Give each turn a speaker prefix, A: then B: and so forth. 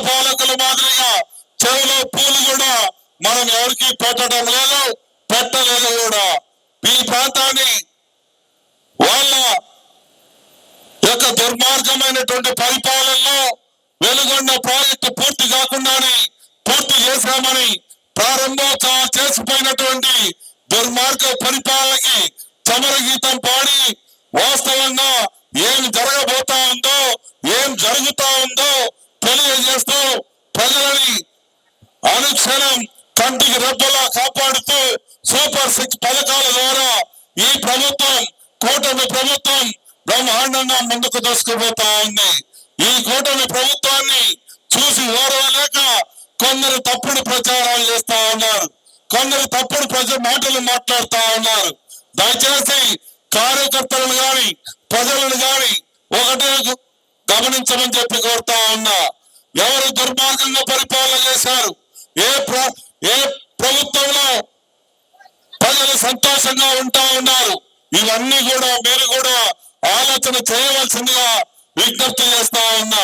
A: పాలకుల మాదిరిగా చెవిలో పూలు కూడా మనం ఎవరికి పెట్టడం లేదు, పెట్టలేదు కూడా. ఈ ప్రాంతాన్ని వాళ్ళ యొక్క దుర్మార్గమైనటువంటి పరిపాలనలో వెలుగొండ ప్రాజెక్టు పూర్తి కాకుండానే పూర్తి చేశామని ప్రారంభోత్సవాలు చేసిపోయినటువంటి దుర్మార్గ పరిపాలనకి చమరగీతం పాడి వాస్తవంగా ఏం జరగబోతా ఉందో, ఏం జరుగుతా ఉందో తెలియజేస్తూ ప్రజలని అనుక్షణం కంటికి రెప్పలా కాపాడుతూ సూపర్ 6 పథకాల ద్వారా ఈ ప్రభుత్వం, కూటమి ప్రభుత్వం బ్రహ్మాండంగా ముందుకు దూసుకుపోతా ఉంది. ఈ కూటమి ప్రభుత్వాన్ని చూసి ఓర్వలేక కొందరు తప్పుడు ప్రచారాలు చేస్తా ఉన్నారు, కొందరు తప్పుడు మాటలు మాట్లాడుతా ఉన్నారు. దయచేసి కార్యకర్తలను గాని ప్రజలను గాని ఒకటే గమనించమని చెప్పి కోరుతా ఉన్నా. ఎవరు దుర్మార్గంగా పరిపాలన చేశారు, ఏ ప్రభుత్వంలో ప్రజలు సంతోషంగా ఉంటా ఉన్నారు, ఇవన్నీ కూడా మీరు కూడా ఆలోచన చేయవలసిందిగా విజ్ఞప్తి చేస్తా ఉన్నా.